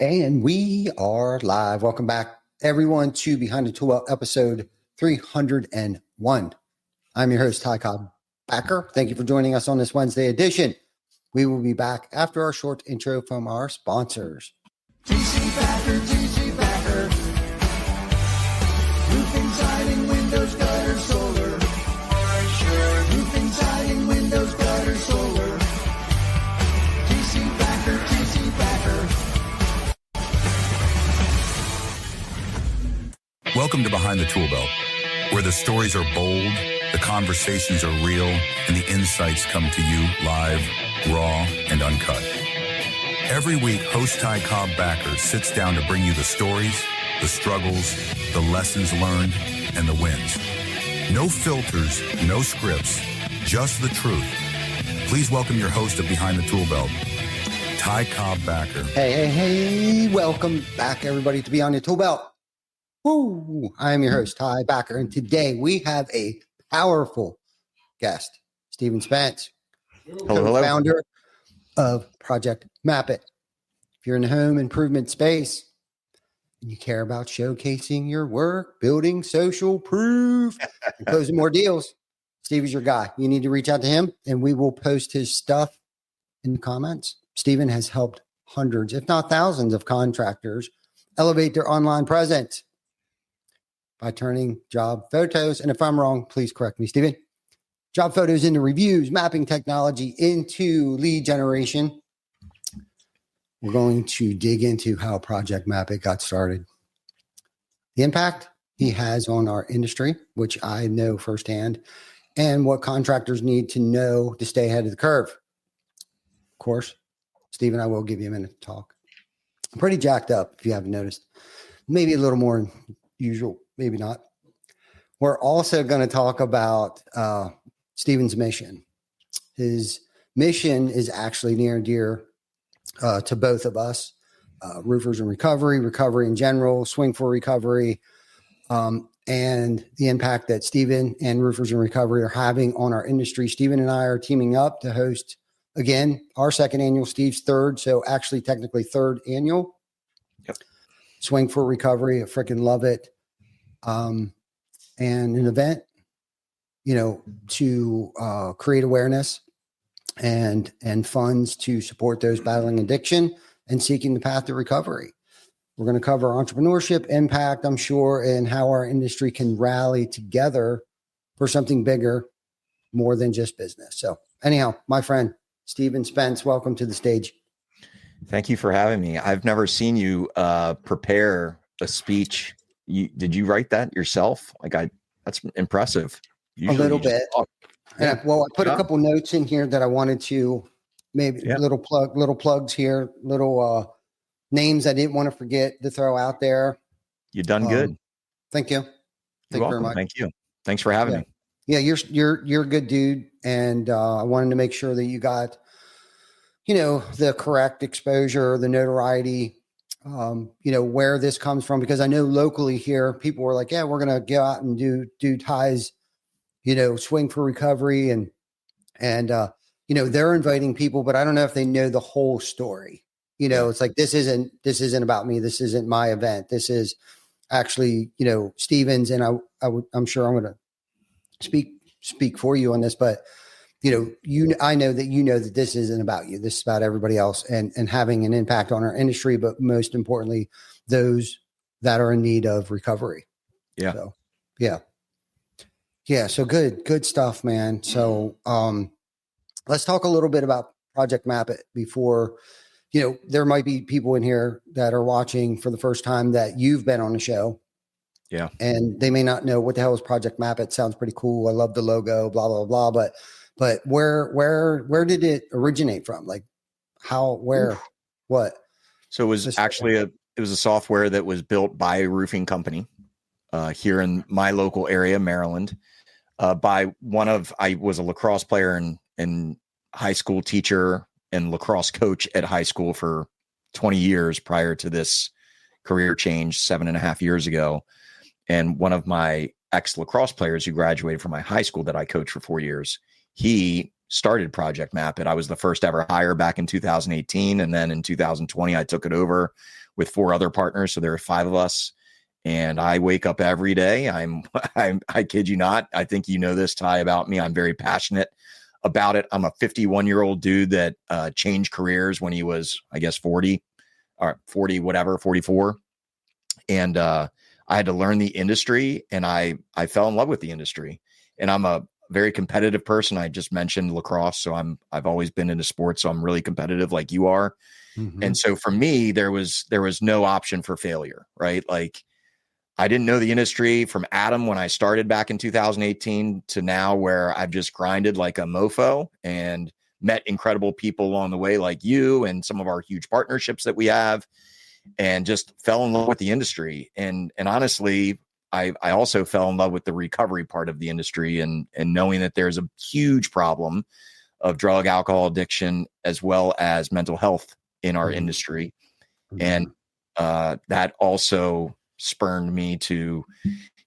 And we are live. Welcome back, everyone, to Behind the Tool Belt episode 301. I'm your host, Ty Cobb Backer. Thank you for joining us on this Wednesday edition. We will be back after our short intro from our sponsors. TC Backer. Roofing, siding, windows, gutter, solar. Roofing, siding, windows, gutter, solar. TC Backer. Welcome to Behind the Tool Belt, where the stories are bold, the conversations are real, and the insights come to you live, raw, and uncut. Every week, host Ty Cobb Backer sits down to bring you the stories, the struggles, the lessons learned, and the wins. No filters, no scripts, just the truth. Please welcome your host of Behind the Tool Belt, Ty Cobb Backer. Hey, welcome back, everybody, to Beyond the Tool Belt. Woo! I am your host, Ty Backer, and today we have a powerful guest, Stephen Spence, co-founder of Project Map It. If you're in the home improvement space and you care about showcasing your work, building social proof, and closing more deals, Steve is your guy. You need to reach out to him, and we will post his stuff in the comments. Stephen has helped hundreds, if not thousands, of contractors elevate their online presence by turning job photos, and if I'm wrong, please correct me, Stephen, job photos into reviews, mapping technology into lead generation. We're going to dig into how Project Map It got started, the impact he has on our industry, which I know firsthand, and what contractors need to know to stay ahead of the curve. Of course, Stephen, I will give you a minute to talk. I'm pretty jacked up, if you haven't noticed. Maybe a little more than usual. Maybe not. We're also going to talk about Stephen's mission. His mission is actually near and dear to both of us, roofers in recovery in general, Swing Fore Recovery, and the impact that Stephen and roofers in recovery are having on our industry. Stephen and I are teaming up to host, again, our second annual, Steve's third, so actually technically third annual. Yep. Swing Fore Recovery. I freaking love it. And an event, to create awareness and funds to support those battling addiction and seeking the path to recovery. We're going to cover entrepreneurship, impact, I'm sure, and how our industry can rally together for something bigger, more than just business. So anyhow, my friend, Stephen Spence, welcome to the stage. Thank you for having me. I've never seen you prepare a speech. Did you write that yourself? That's impressive. Usually a little bit. Yeah. Well, I put a couple notes in here that I wanted to little plugs here, little names I didn't want to forget to throw out there. You've done good. Thank you. Thank you very much. Thank you. Thanks for having me. Yeah, you're a good dude, and I wanted to make sure that you got, the correct exposure, the notoriety. Where this comes from, because I know locally here, people were like, yeah, we're going to go out and do Ty's, Swing Fore Recovery. And they're inviting people, but I don't know if they know the whole story. It's like, this isn't about me. This isn't my event. This is actually, Stephen's. And I'm sure I'm going to speak for you on this, but I know that this isn't about you. This is about everybody else and having an impact on our industry, but most importantly, those that are in need of recovery. Yeah. So, yeah. So good stuff, man. So, let's talk a little bit about Project Map It before, there might be people in here that are watching for the first time that you've been on the show. Yeah. And they may not know what the hell is Project Map It. Sounds pretty cool. I love the logo, blah, blah, blah. But where did it originate from? Like how, where, what? So it was actually it was a software that was built by a roofing company here in my local area, Maryland, I was a lacrosse player and high school teacher and lacrosse coach at high school for 20 years prior to this career change 7.5 years ago. And one of my ex-lacrosse players who graduated from my high school that I coached for 4 years, he started Project Map It. I was the first ever hire back in 2018. And then in 2020, I took it over with 4 other partners. So there are 5 of us. And I wake up every day. I kid you not. I think you know this, Ty, about me. I'm very passionate about it. I'm a 51-year-old dude that changed careers when he was, I guess, 40 or 40, whatever, 44. And I had to learn the industry, and I fell in love with the industry. And I'm a very competitive person. I just mentioned lacrosse. So I've always been into sports. So I'm really competitive like you are. Mm-hmm. And so for me, there was no option for failure, right? Like, I didn't know the industry from Adam when I started back in 2018 to now, where I've just grinded like a mofo and met incredible people along the way, like you and some of our huge partnerships that we have, and just fell in love with the industry. And honestly, I also fell in love with the recovery part of the industry, and knowing that there's a huge problem of drug, alcohol addiction, as well as mental health in our industry. And that also spurned me to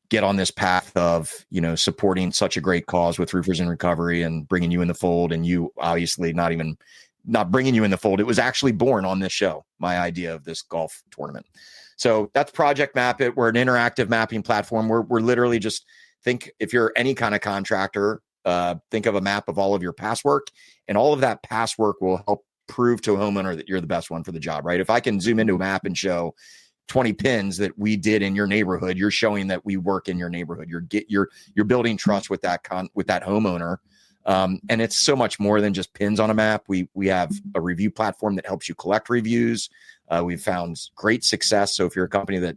get on this path of, supporting such a great cause with Roofers in Recovery and bringing you in the fold. And you obviously not bringing you in the fold. It was actually born on this show, my idea of this golf tournament. So that's Project Map It. We're an interactive mapping platform. We're literally just think, if you're any kind of contractor, think of a map of all of your past work, and all of that past work will help prove to a homeowner that you're the best one for the job, right? If I can zoom into a map and show 20 pins that we did in your neighborhood, you're showing that we work in your neighborhood. You're building trust with that homeowner. And it's so much more than just pins on a map. We have a review platform that helps you collect reviews. We've found great success. So if you're a company that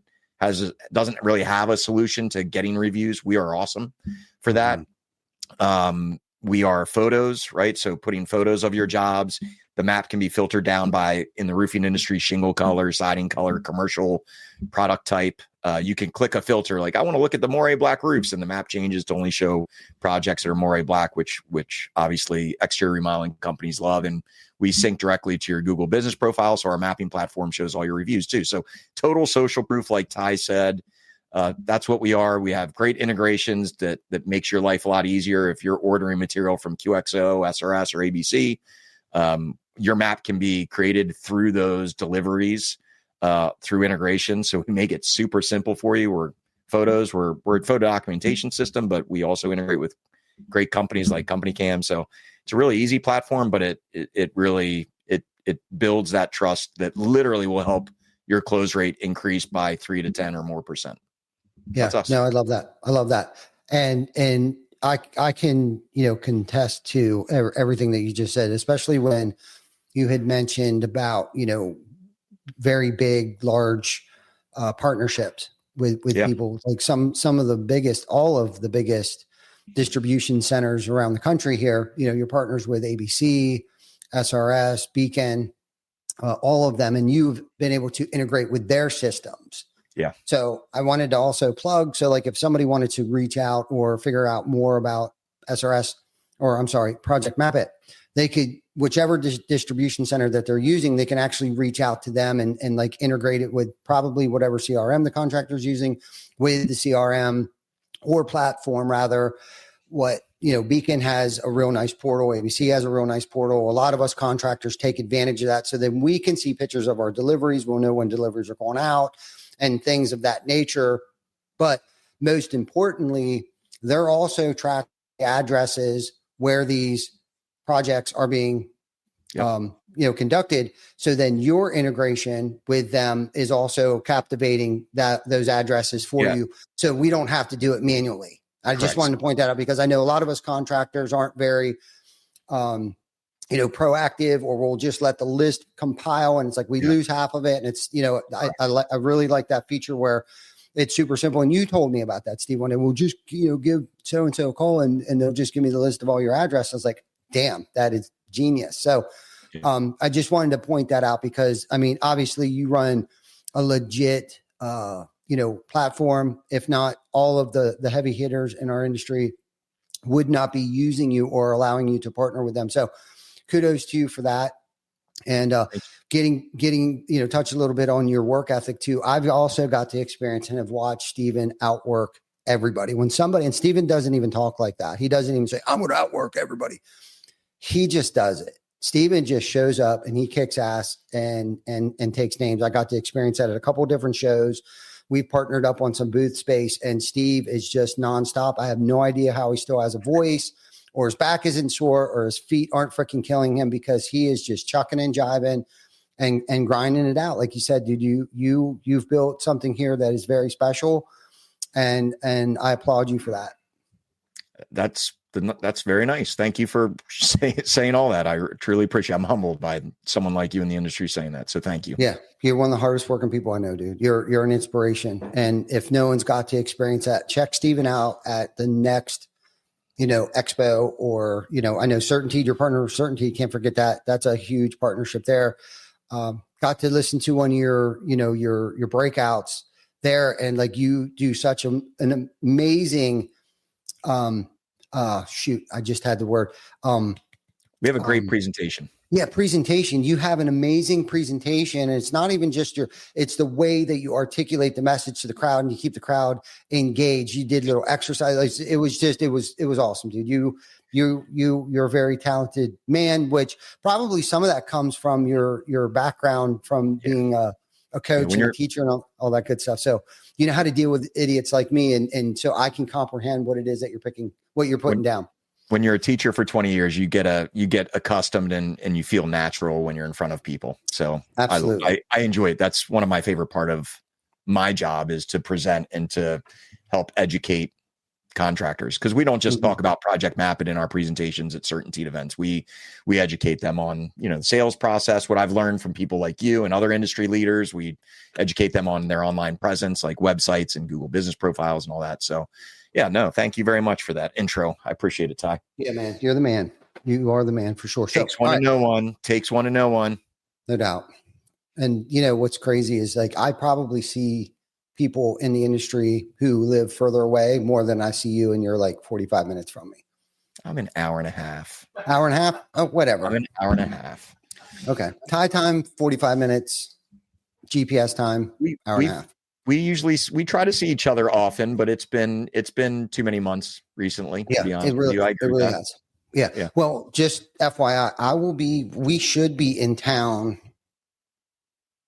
doesn't really have a solution to getting reviews, we are awesome for that. We are photos, right? So putting photos of your jobs. The map can be filtered down by, in the roofing industry, shingle color, siding color, commercial product type. You can click a filter like, I want to look at the Moray Black roofs, and the map changes to only show projects that are Moray Black, which obviously exterior remodeling companies love. And we sync directly to your Google business profile. So our mapping platform shows all your reviews too. So total social proof, like Ty said. That's what we are. We have great integrations that makes your life a lot easier. If you're ordering material from QXO, SRS, or ABC, your map can be created through those deliveries, through integration. So we make it super simple for you. We're a photo documentation system, but we also integrate with great companies like Company Cam. So it's a really easy platform, but it really builds that trust that literally will help your close rate increase by 3 to 10 or more %. Yeah, no, I love that. And I can, contest to everything that you just said, especially when you had mentioned about, very big, large partnerships with people, like some of the biggest, all of the biggest distribution centers around the country here. You're partners with ABC, SRS, Beacon, all of them, and you've been able to integrate with their systems. Yeah. So I wanted to also plug. So like if somebody wanted to reach out or figure out more about Project Map It, they could, whichever distribution center that they're using, they can actually reach out to them and like integrate it with probably whatever CRM the contractor's using, with the CRM or platform rather. What, Beacon has a real nice portal. ABC has a real nice portal. A lot of us contractors take advantage of that. So then we can see pictures of our deliveries. We'll know when deliveries are going out and things of that nature. But most importantly, they're also tracking addresses where these projects are being conducted. So then your integration with them is also captivating those addresses for you. So we don't have to do it manually. I just wanted to point that out because I know a lot of us contractors aren't very, proactive, or we'll just let the list compile and it's like we lose half of it. And it's, I really like that feature where it's super simple. And you told me about that, Steve, when it will just, give so-and-so a call and they'll just give me the list of all your addresses. I was like, damn, that is genius. So I just wanted to point that out because, obviously you run a legit, platform. If not, all of the heavy hitters in our industry would not be using you or allowing you to partner with them. So kudos to you for that. And getting touch a little bit on your work ethic too. I've also got to experience and have watched Steven outwork everybody. When somebody, and Steven doesn't even talk like that. He doesn't even say, I'm going to outwork everybody. He just does it. Steven just shows up and he kicks ass and takes names. I got to experience that at a couple of different shows. We partnered up on some booth space, and Steve is just nonstop. I have no idea how he still has a voice, or his back isn't sore, or his feet aren't freaking killing him, because he is just chucking and jiving and grinding it out. Like you said, dude, you've built something here that is very special, and I applaud you for that. That's very nice. Thank you for saying all that. I truly appreciate it. I'm humbled by someone like you in the industry saying that. So thank you. Yeah. You're one of the hardest working people I know, dude. You're an inspiration. And if no one's got to experience that, check Steven out at the next, expo, or, I know CertainTeed, your partner with CertainTeed, can't forget that. That's a huge partnership there. Got to listen to one of your breakouts there. And like, you do such an amazing, shoot, I just had the word. We have a great presentation. Yeah, presentation. You have an amazing presentation, and it's not even just it's the way that you articulate the message to the crowd and you keep the crowd engaged. You did little exercises. It was awesome, dude. You're a very talented man, which probably some of that comes from your background from being a coach and a teacher and all that good stuff. So you know how to deal with idiots like me. And so I can comprehend what it is that you're putting down. When you're a teacher for 20 years, you get accustomed and you feel natural when you're in front of people. So absolutely. I enjoy it. That's one of my favorite part of my job, is to present and to help educate contractors. Cause we don't just talk about project mapping in our presentations at CertainTeed events. We educate them on, the sales process, what I've learned from people like you and other industry leaders. We educate them on their online presence, like websites and Google business profiles and all that. So yeah, no, thank you very much for that intro. I appreciate it, Ty. Yeah, man. You're the man. You are the man for sure. Takes one to know one. Takes one to know one. No doubt. And what's crazy is, like, I probably see people in the industry who live further away more than I see you, and you're like 45 minutes from me. I'm an hour and a half. Hour and a half? Oh, whatever. I'm an hour and a half. Okay. Thai time, 45 minutes. GPS time, hour and a half. We try to see each other often, but it's been too many months recently. Yeah, to be honest it really, with you. it really has. Yeah. Well, just FYI, we should be in town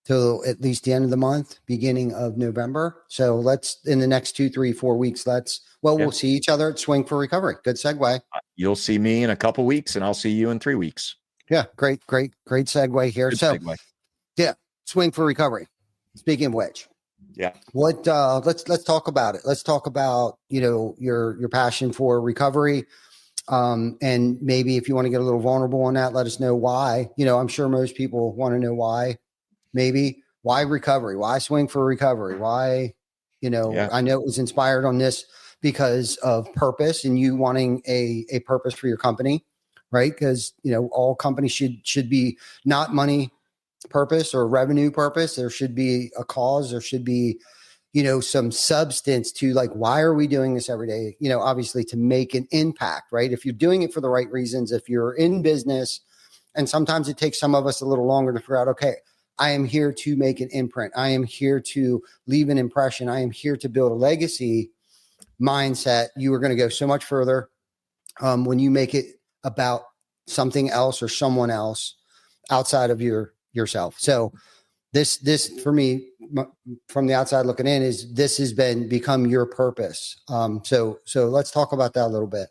till at least the end of the month, beginning of November. So in the next 2, 3, 4 weeks, we'll see each other at Swing Fore Recovery. Good segue. You'll see me in a couple weeks, and I'll see you in 3 weeks. Yeah. Great segue here. Segue. Yeah. Swing Fore Recovery. Speaking of which, yeah. What let's talk about it. Let's talk about, your passion for recovery. And maybe if you want to get a little vulnerable on that, let us know why. I'm sure most people want to know why. Maybe why recovery? Why Swing Fore Recovery? Why, I know it was inspired on this because of purpose and you wanting a purpose for your company, right? Because, all companies should be not money purpose or revenue purpose. There should be a cause. There should be, some substance to, like, why are we doing this every day? Obviously to make an impact, right? If you're doing it for the right reasons, if you're in business, and sometimes it takes some of us a little longer to figure out, okay, I am here to make an imprint. I am here to leave an impression. I am here to build a legacy mindset. You are going to go so much further when you make it about something else or someone else outside of yourself. So this for me, from the outside looking in, this has become your purpose. So let's talk about that a little bit.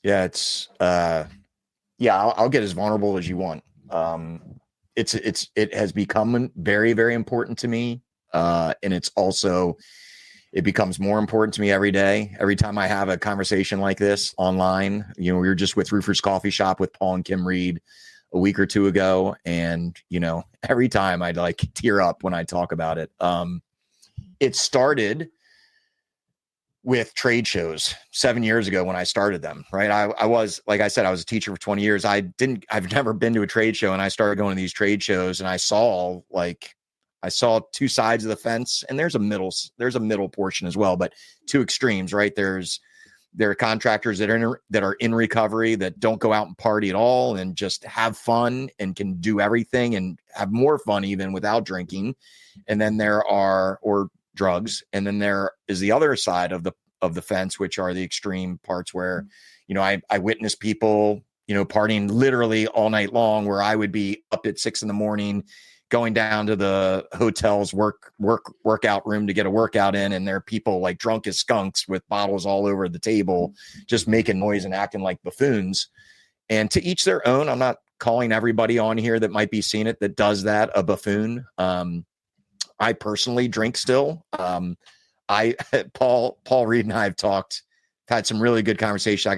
Yeah, it's I'll get as vulnerable as you want. It has become very, very important to me. And it becomes more important to me every day. Every time I have a conversation like this online, we were just with Roofers Coffee Shop with Paul and Kim Reed a week or two ago. And, every time I'd like tear up when I talk about it. It started with trade shows 7 years ago when I started them, right? I was, like I said, I was a teacher for 20 years. I've never been to a trade show, and I started going to these trade shows, and I saw two sides of the fence, and there's a middle portion as well, but two extremes, right? There are contractors that are in recovery that don't go out and party at all and just have fun and can do everything and have more fun even without drinking. And then or drugs. And then there is the other side of the fence, which are the extreme parts where, I witness people, partying literally all night long, where I would be up at 6 a.m, going down to the hotel's workout room to get a workout in. And there are people like drunk as skunks with bottles all over the table, just making noise and acting like buffoons. And to each their own. I'm not calling everybody on here that might be seeing it that does that a buffoon. I personally drink still. Paul Reed and I have had some really good conversation.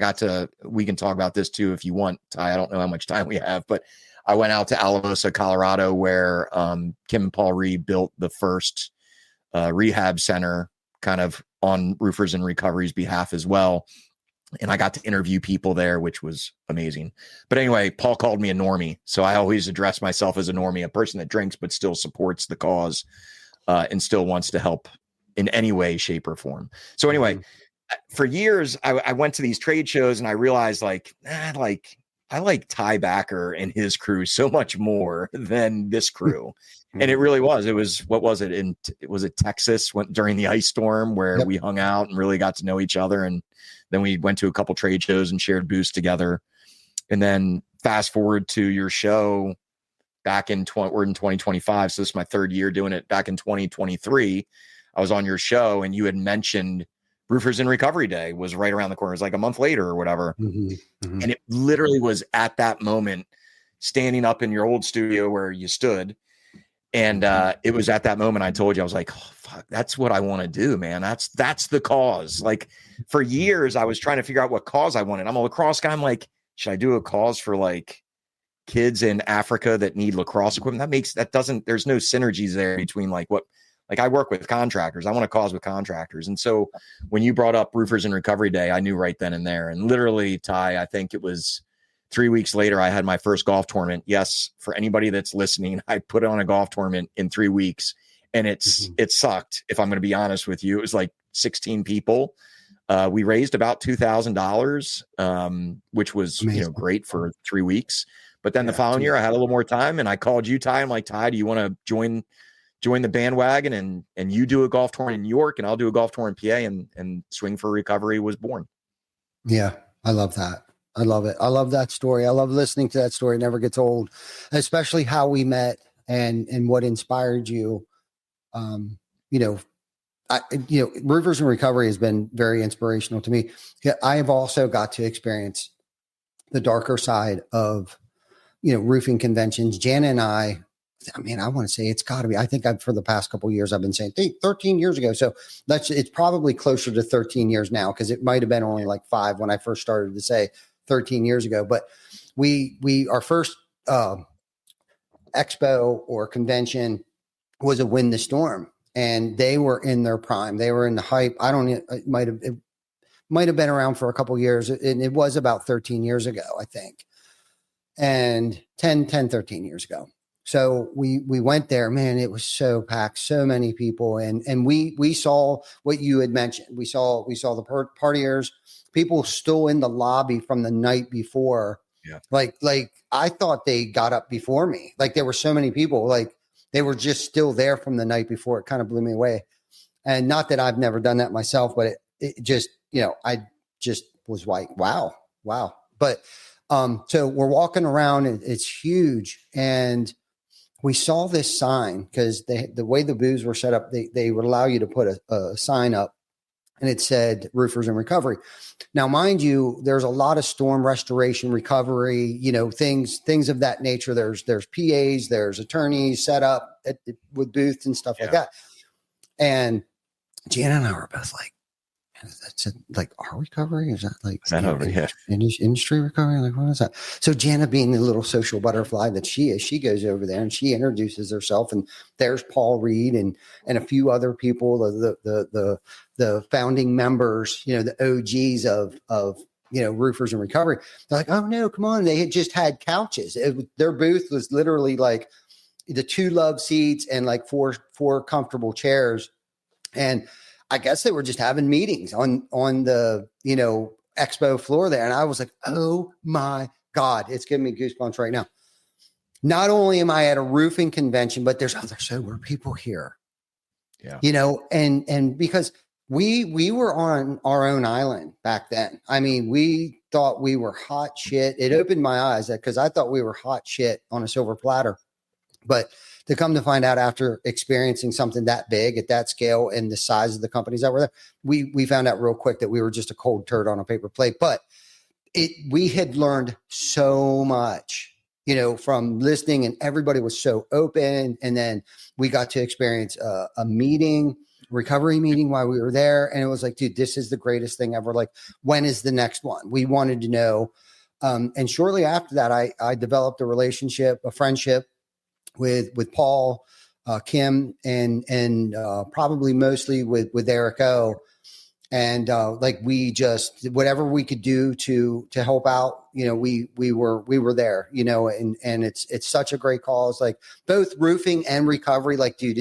We can talk about this too if you want, Ty. I don't know how much time we have, but I went out to Alamosa, Colorado, where Kim and Paul Reed built the first rehab center kind of on Roofers and Recovery's behalf as well. And I got to interview people there, which was amazing. But anyway, Paul called me a normie. So I always address myself as a normie, a person that drinks but still supports the cause and still wants to help in any way, shape, or form. So anyway, for years, I went to these trade shows and I realized I like Ty Backer and his crew so much more than this crew. And it really was. It was, what was it? Was it Texas during the ice storm where we hung out and really got to know each other. And then we went to a couple trade shows and shared booths together. And then fast forward to your show back we're in 2025. So this is my third year doing it. Back in 2023, I was on your show and you had mentioned Roofers in Recovery Day was right around the corner. It was like a month later or whatever. And it literally was at that moment, standing up in your old studio where you stood. And it was at that moment I told you, I was like, oh, fuck, that's what I want to do, man. That's the cause. Like for years, I was trying to figure out what cause I wanted. I'm a lacrosse guy. I'm like, should I do a cause for like kids in Africa that need lacrosse equipment? There's no synergies there between like I work with contractors. I want to cause with contractors. And so when you brought up Roofers in Recovery Day, I knew right then and there. And literally, Ty, I think it was 3 weeks later, I had my first golf tournament. Yes, for anybody that's listening, I put on a golf tournament in 3 weeks and it sucked. If I'm going to be honest with you, it was like 16 people. We raised about $2,000, which was great for 3 weeks. But then the following year, I had a little more time and I called you, Ty. I'm like, Ty, do you want to join the bandwagon and you do a golf tour in New York and I'll do a golf tour in PA and Swing Fore Recovery was born. Yeah. I love that. I love it. I love that story. I love listening to that story. It never gets old, especially how we met and what inspired you. Roofers in Recovery has been very inspirational to me. I have also got to experience the darker side of, roofing conventions. Jana and I want to say it's got to be, I think for the past couple of years, I've been saying 13 years ago. So it's probably closer to 13 years now, because it might've been only like 5 when I first started to say 13 years ago. But our first expo or convention was a Win the Storm, and they were in their prime. They were in the hype. It might have been around for a couple of years, and it was about 13 years ago, I think. And 13 years ago. So we went there, man, it was so packed, so many people. And we saw what you had mentioned. We saw the partiers, people still in the lobby from the night before. Yeah. Like I thought they got up before me. Like there were so many people, like they were just still there from the night before. It kind of blew me away. And not that I've never done that myself, but it just, I just was like, wow. But so we're walking around and it's huge. And we saw this sign because the way the booths were set up, they would allow you to put a sign up, and it said Roofers in Recovery. Now, mind you, there's a lot of storm restoration, recovery, things of that nature. There's PAs, there's attorneys set up with booths and stuff like that. And Jana and I were both like, that's like our recovery? Is that like industry recovery? Like, what is that? So Jana, being the little social butterfly that she is, she goes over there and she introduces herself, and there's Paul Reed and a few other people, the founding members, the OGs of Roofers in Recovery. They're like, oh no, come on. They had just had couches. Their booth was literally like the 2 love seats and like four comfortable chairs. And I guess they were just having meetings on the, expo floor there. And I was like, oh my God, it's giving me goosebumps right now. Not only am I at a roofing convention, but there's other sober people here. Yeah. And because we were on our own island back then. I mean, we thought we were hot shit. It opened my eyes because I thought we were hot shit on a silver platter. But to come to find out after experiencing something that big at that scale and the size of the companies that were there, we found out real quick that we were just a cold turd on a paper plate. But we had learned so much, from listening, and everybody was so open. And then we got to experience a recovery meeting while we were there. And it was like, dude, this is the greatest thing ever. Like, when is the next one? We wanted to know. And shortly after that, I developed a friendship with Paul, Kim, and probably mostly with Eric O. And we just, whatever we could do to help out, we were there, and it's such a great cause, like both roofing and recovery. Like, dude,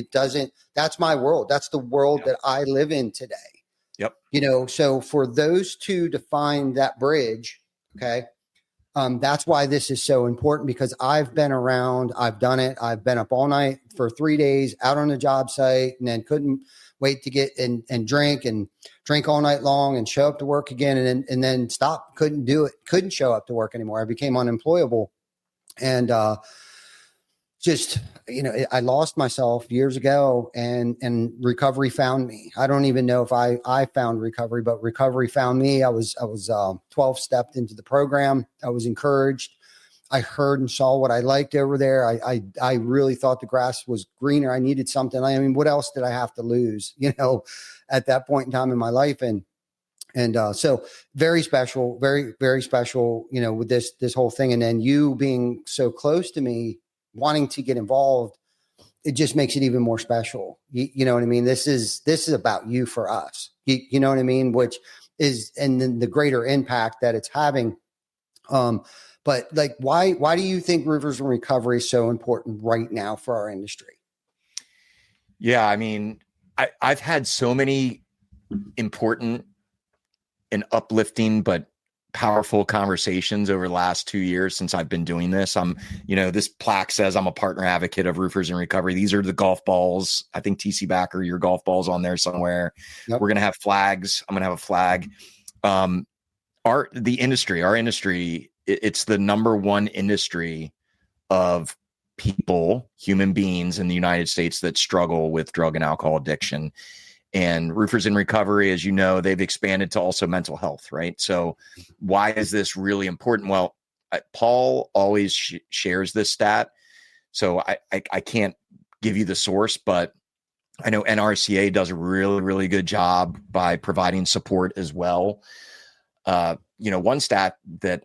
that's my world. That's the world that I live in today. Yep. So for those two to find that bridge, okay. That's why this is so important, because I've been around, I've done it. I've been up all night for 3 days out on the job site, and then couldn't wait to get and drink all night long and show up to work again. And then stop, couldn't do it. Couldn't show up to work anymore. I became unemployable. And, I lost myself years ago, and recovery found me. I don't even know if I found recovery, but recovery found me. I was 12 stepped into the program. I was encouraged. I heard and saw what I liked over there. I really thought the grass was greener. I needed something. I mean, what else did I have to lose, at that point in time in my life? And so very special, very, very special, with this whole thing. And then you being so close to me, wanting to get involved, it just makes it even more special. You know what I mean? This is about you for us, you know what I mean? Which is, and then the greater impact that it's having. But like, why do you think roofers in recovery is so important right now for our industry? Yeah. I mean, I've had so many important and uplifting, but powerful conversations over the last 2 years since I've been doing this. This plaque says I'm a partner advocate of roofers in recovery. These are the golf balls. I think TC Backer, your golf ball's on there somewhere. Yep. We're going to have flags. I'm going to have a flag. Our industry, it's the number one industry of people, human beings in the United States that struggle with drug and alcohol addiction. And roofers in recovery, as you know, they've expanded to also mental health, right? So why is this really important? Well, Paul always shares this stat. So I can't give you the source, but I know NRCA does a really, really good job by providing support as well. One stat that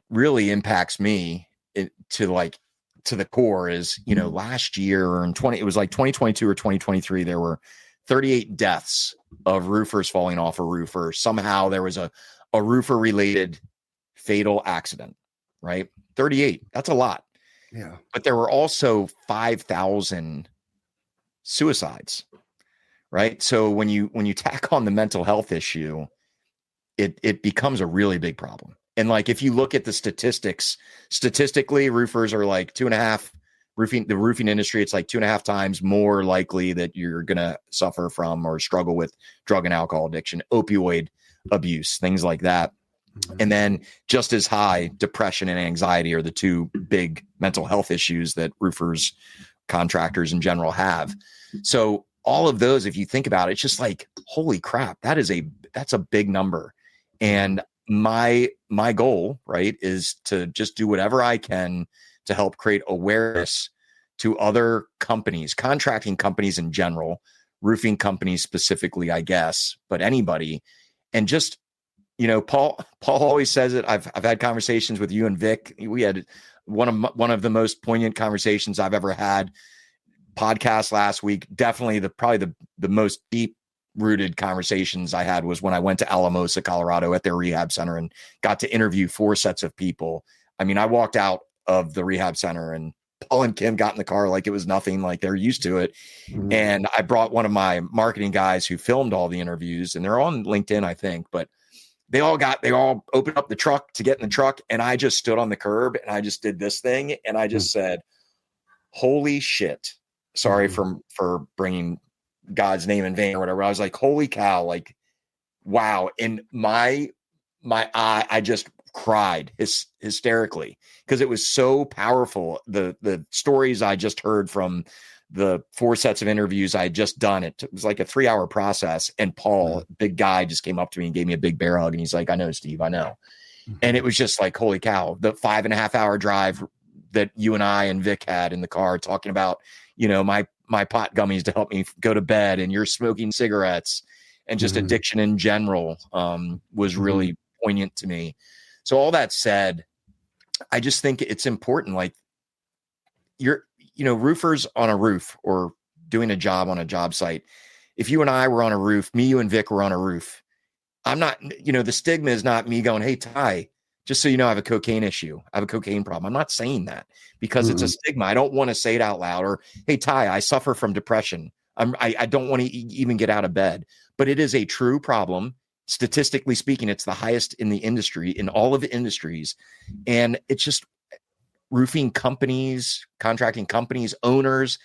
really impacts me to the core is, last year it was like 2022 or 2023, there were 38 deaths of roofers falling off a roofer. Somehow there was a roofer related fatal accident, right? 38. That's a lot. Yeah. But there were also 5,000 suicides, right? So when you tack on the mental health issue, it becomes a really big problem. And like, if you look at the statistically, roofers are like 2.5 the roofing industry. It's like 2.5 times more likely that you're going to suffer from or struggle with drug and alcohol addiction, opioid abuse, things like that. Mm-hmm. And then just as high, depression and anxiety are the two big mental health issues that roofers, contractors in general have. So all of those, if you think about it, it's just like, holy crap, that's a big number. And my goal, right, is to just do whatever I can to help create awareness to other companies, contracting companies in general, roofing companies specifically, I guess, but anybody. And just, Paul always says it. I've had conversations with you and Vic. We had one of the most poignant conversations I've ever had. Podcast last week. Definitely probably the most deep rooted conversations I had was when I went to Alamosa, Colorado at their rehab center and got to interview 4 sets of people. I mean, I walked out of the rehab center and Paul and Kim got in the car like it was nothing, like they're used to it. Mm-hmm. And I brought one of my marketing guys who filmed all the interviews, and they're on LinkedIn, I think, but they all opened up the truck to get in the truck. And I just stood on the curb and I just did this thing. And I just said, holy shit. Sorry for bringing God's name in vain or whatever. I was like, holy cow, like, wow. And my I just cried hysterically because it was so powerful. The stories I just heard from the 4 sets of interviews I had just done, it was like a 3-hour process. And Paul, big guy, just came up to me and gave me a big bear hug. And he's like, I know, Steve, I know. And it was just like, holy cow, the 5.5-hour drive that you and I and Vic had in the car talking about, my pot gummies to help me go to bed, and you're smoking cigarettes, and just addiction in general was really poignant to me. So all that said, I just think it's important. Like roofers on a roof or doing a job on a job site. If you and I were on a roof, me, you and Vic were on a roof, I'm not, the stigma is not me going, hey, Ty, just so you know, I have a cocaine issue. I have a cocaine problem. I'm not saying that because it's a stigma. I don't want to say it out loud. Or, hey, Ty, I suffer from depression. I don't want to even get out of bed. But it is a true problem. Statistically speaking, it's the highest in the industry, in all of the industries. And it's just roofing companies, contracting companies, owners.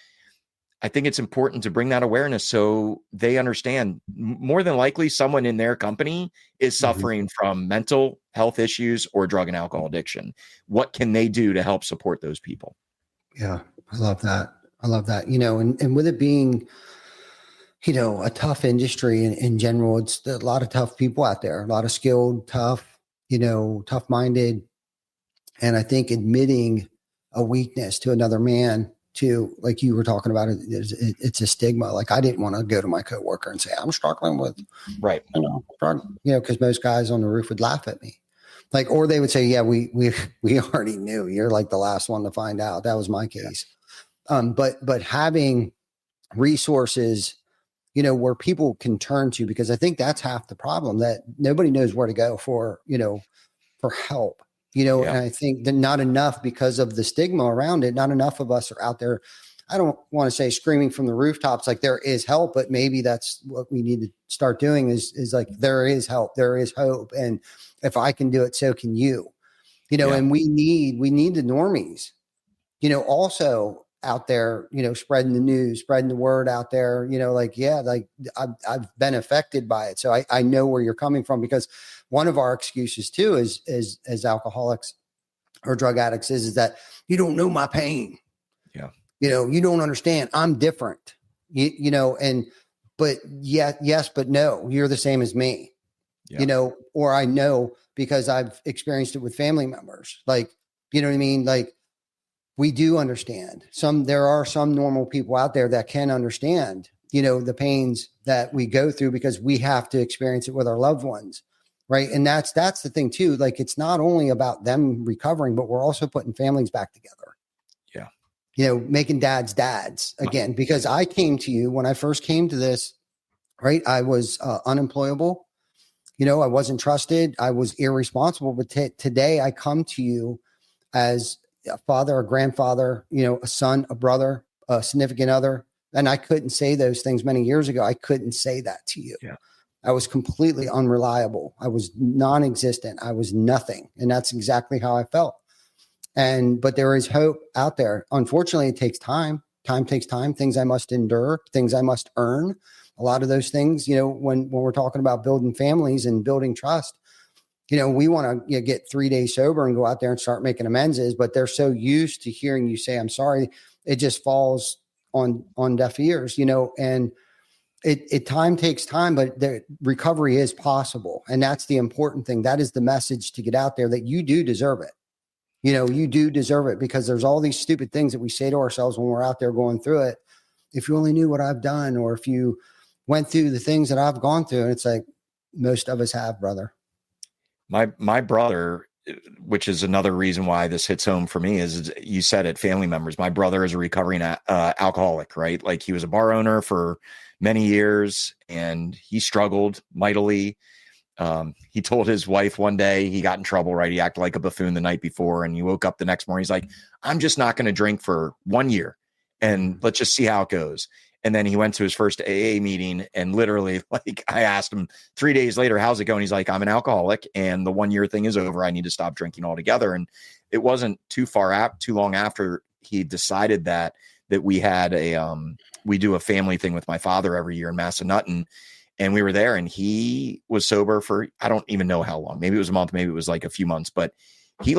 I think it's important to bring that awareness so they understand more than likely someone in their company is suffering from mental health issues or drug and alcohol addiction. What can they do to help support those people? Yeah, I love that. And with it being, a tough industry in general, it's a lot of tough people out there, a lot of skilled, tough, tough-minded. And I think admitting a weakness to another man, to, like you were talking about, it's a stigma. Like, I didn't want to go to my coworker and say, I'm struggling with, because most guys on the roof would laugh at me. Like, or they would say, yeah, we already knew. You're like the last one to find out. That was my case. But having resources, where people can turn to, because I think that's half the problem, that nobody knows where to go for help. And I think that not enough, because of the stigma around it, not enough of us are out there. I don't want to say screaming from the rooftops, like there is help, but maybe that's what we need to start doing is like, there is help, there is hope. And if I can do it, so can you, and we need the normies, also out there, spreading the news, spreading the word out there, I've been affected by it. So I know where you're coming from, because one of our excuses too is as alcoholics or drug addicts is that you don't know my pain. Yeah. You don't understand. I'm different, but yes, but no, you're the same as me, or I know because I've experienced it with family members. Like, you know what I mean? Like, we do understand. There are some normal people out there that can understand, the pains that we go through, because we have to experience it with our loved ones. Right. And that's the thing too. Like, it's not only about them recovering, but we're also putting families back together. Yeah. Making dads again, because I came to you when I first came to this, right? I was unemployable. I wasn't trusted. I was irresponsible. But today I come to you as a father, a grandfather, a son, a brother, a significant other. And I couldn't say those things many years ago. I couldn't say that to you. Yeah. I was completely unreliable. I was non-existent. I was nothing. And that's exactly how I felt. But there is hope out there. Unfortunately, it takes time. Time takes time. Things I must endure, things I must earn. A lot of those things, when we're talking about building families and building trust, we want to get 3 days sober and go out there and start making amends, but they're so used to hearing you say, I'm sorry. It just falls on deaf ears, and it time takes time, but the recovery is possible. And that's the important thing. That is the message to get out there, that you do deserve it. You do deserve it, because there's all these stupid things that we say to ourselves when we're out there going through it. If you only knew what I've done, or if you went through the things that I've gone through, and it's like, most of us have, brother. My brother, which is another reason why this hits home for me, is you said it, family members. My brother is a recovering alcoholic, right? Like, he was a bar owner for many years and he struggled mightily. He told his wife one day he got in trouble, right? He acted like a buffoon the night before, and he woke up the next morning. He's like, I'm just not going to drink for 1 year and let's just see how it goes. And then he went to his first AA meeting, and literally, like, I asked him 3 days later, how's it going? He's like, I'm an alcoholic and the 1 year thing is over. I need to stop drinking altogether. And it wasn't too long after he decided that we had we do a family thing with my father every year in Massanutten. And we were there, and he was sober for, I don't even know how long. Maybe it was a month, maybe it was like a few months, but he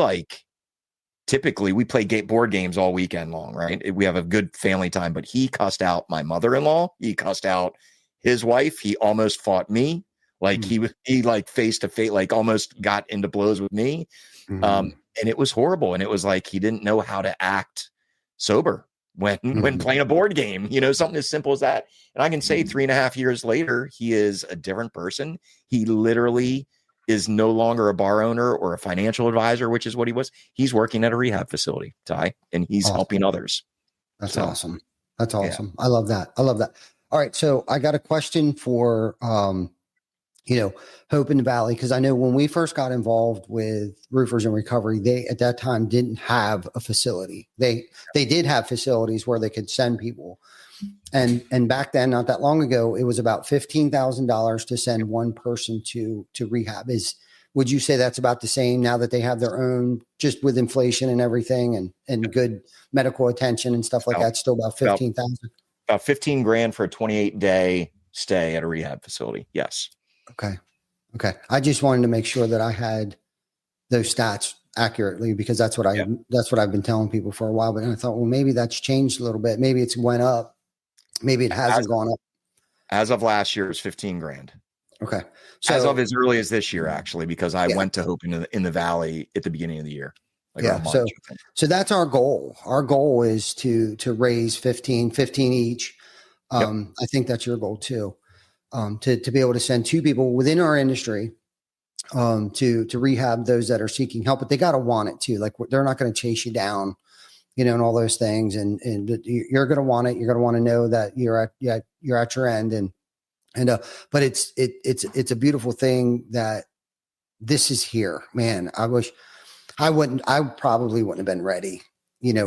typically we play board games all weekend long, right? We have a good family time, but he cussed out my mother-in-law. He cussed out his wife. He almost fought me. Like he like face to face, like almost got into blows with me. And it was horrible. And it was like, he didn't know how to act sober when playing a board game, something as simple as that. And I can say 3.5 years later, he is a different person. He literally is no longer a bar owner or a financial advisor, which is what he was. He's working at a rehab facility, Ty, and he's helping others. That's awesome. That's awesome. Yeah. I love that. All right. So I got a question for, Hope in the Valley, because I know when we first got involved with Roofers in Recovery, they at that time didn't have a facility. They did have facilities where they could send people. And back then, not that long ago, it was about $15,000 to send one person to rehab. Would you say that's about the same now that they have their own, just with inflation and everything and good medical attention and stuff like that, still about 15,000? About 15 grand for a 28-day stay at a rehab facility. Yes. Okay. I just wanted to make sure that I had those stats accurately, because that's what I've been telling people for a while. But then I thought, well, maybe that's changed a little bit. Maybe it's went up. Maybe it hasn't gone up. As of last year, it was 15 grand. Okay. So, as of as early as this year, actually, because I went to Hope in the Valley at the beginning of the year. So that's our goal. Our goal is to raise 15 each. I think that's your goal too. To be able to send 2 people within our industry to rehab those that are seeking help, but they got to want it too. Like, they're not going to chase you down, and all those things. And you're going to want it. You're going to want to know that you're at your end. But it's a beautiful thing that this is here, man. I probably wouldn't have been ready,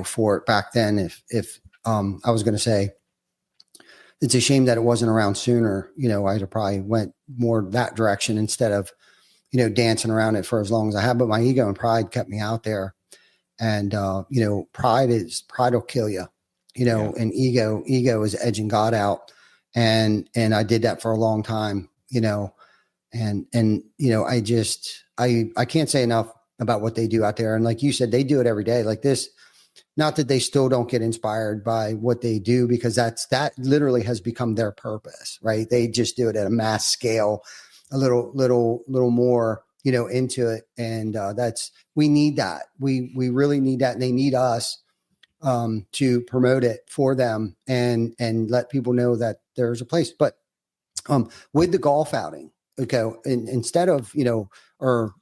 for it back then. If I was going to say, it's a shame that it wasn't around sooner. I'd have probably went more that direction instead of, dancing around it for as long as I have. But my ego and pride kept me out there. And, pride will kill you, and ego is edging God out. And I did that for a long time, and I can't say enough about what they do out there. And like you said, they do it every day like this. Not that they still don't get inspired by what they do, because that literally has become their purpose, right? They just do it at a mass scale, a little more, into it. And we need that. We really need that. And they need us to promote it for them and let people know that there's a place. But with the golf outing, okay, instead of, or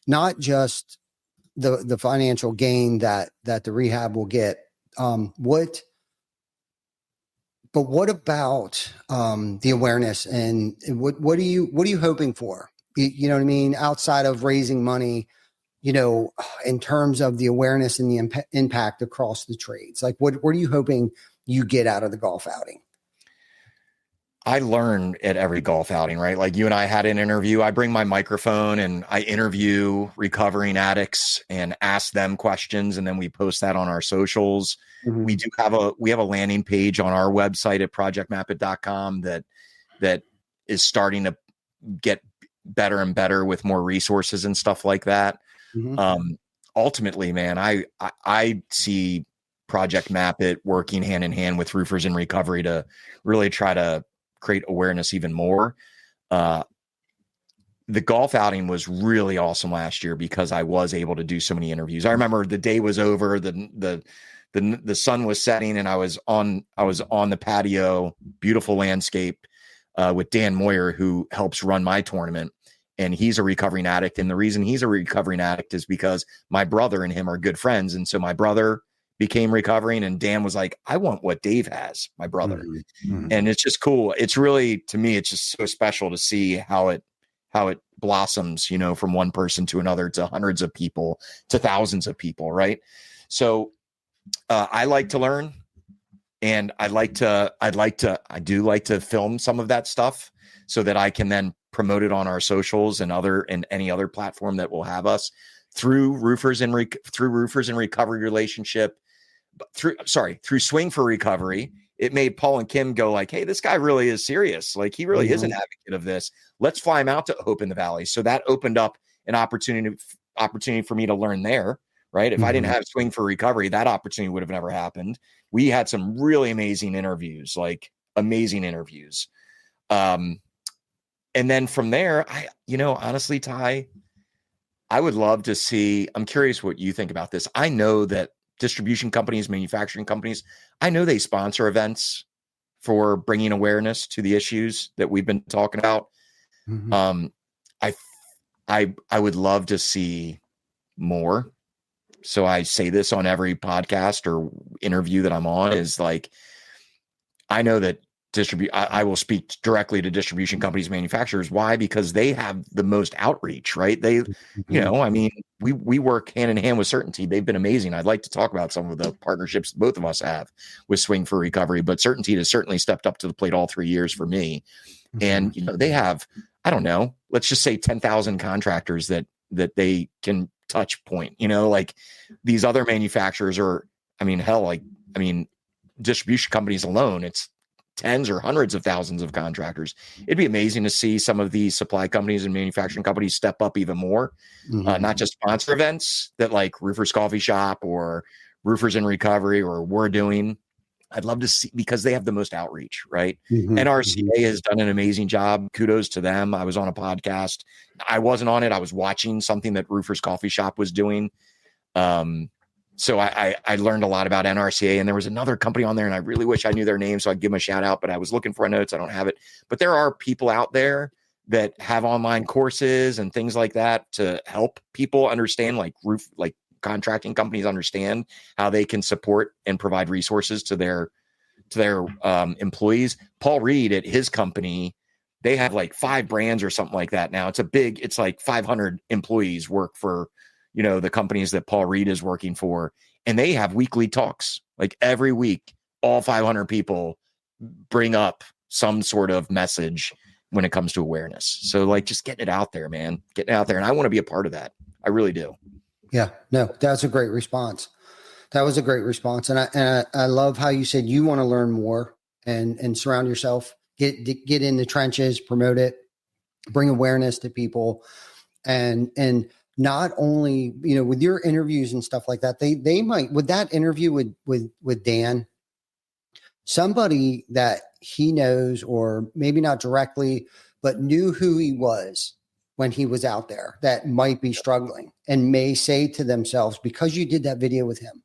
not just the financial gain that the rehab will get. What about the awareness, and what are you hoping for? You know what I mean? Outside of raising money, in terms of the awareness and the impact across the trades, like what are you hoping you get out of the golf outing? I learn at every golf outing, right? Like you and I had an interview. I bring my microphone and I interview recovering addicts and ask them questions. And then we post that on our socials. Mm-hmm. We have a landing page on our website at projectmapit.com that is starting to get better and better with more resources and stuff like that. Mm-hmm. Ultimately, man, I see Project Map It working hand in hand with Roofers in Recovery to really try to create awareness even more. The golf outing was really awesome last year because I was able to do so many interviews. I remember the day was over, the sun was setting, and I was on the patio, beautiful landscape, with Dan Moyer, who helps run my tournament. And he's a recovering addict. And the reason he's a recovering addict is because my brother and him are good friends. And so my brother became recovering, and Dan was like, I want what Dave has, my brother. Mm-hmm. And it's just cool. It's really, to me, it's just so special to see how it blossoms, from one person to another, to hundreds of people, to thousands of people. Right. So I like to learn, and I do like to film some of that stuff so that I can then promote it on our socials and any other platform that will have us through Roofers in Recovery relationship, through Swing Fore Recovery it made Paul and Kim go like, hey, this guy really is serious. Like he really is an advocate of this. Let's fly him out to Hope in the Valley. So that opened up an opportunity for me to learn there. Right. If I didn't have Swing Fore Recovery, that opportunity would have never happened. We had some really amazing interviews, like amazing interviews. And then from there, honestly, Ty, I would love to see, I'm curious what you think about this. I know that distribution companies, manufacturing companies, I know they sponsor events for bringing awareness to the issues that we've been talking about. I would love to see more. So I say this on every podcast or interview that I'm on is like, I know that I will speak directly to distribution companies, manufacturers. Why? Because they have the most outreach, right? They, we work hand in hand with CertainTeed. They've been amazing. I'd like to talk about some of the partnerships both of us have with Swing Fore Recovery, but CertainTeed has certainly stepped up to the plate all 3 years for me. And, they have, I don't know, let's just say 10,000 contractors that they can touch point, like these other manufacturers are, distribution companies alone, it's tens or hundreds of thousands of contractors. It'd be amazing to see some of these supply companies and manufacturing companies step up even more, not just sponsor events that like Roofers Coffee Shop or Roofers in Recovery or we're doing. I'd love to see, because they have the most outreach, right? NRCA has done an amazing job. Kudos to them. I was on a podcast. I wasn't on it. I was watching something that Roofers Coffee Shop was doing. So I learned a lot about NRCA, and there was another company on there, and I really wish I knew their name, so I'd give them a shout out, but I was looking for my notes. I don't have it. But there are people out there that have online courses and things like that to help people understand, like contracting companies understand how they can support and provide resources to their employees. Paul Reed at his company, they have like 5 brands or something like that now. It's like 500 employees work for the companies that Paul Reed is working for, and they have weekly talks. Like every week, all 500 people bring up some sort of message when it comes to awareness. So like just getting it out there, man, getting it out there. And I want to be a part of that. I really do. Yeah, no, that's a great response. That was a great response. And I love how you said you want to learn more and surround yourself, get in the trenches, promote it, bring awareness to people. And not only, with your interviews and stuff like that, they might, with that interview with Dan, somebody that he knows, or maybe not directly, but knew who he was when he was out there, that might be struggling and may say to themselves, because you did that video with him.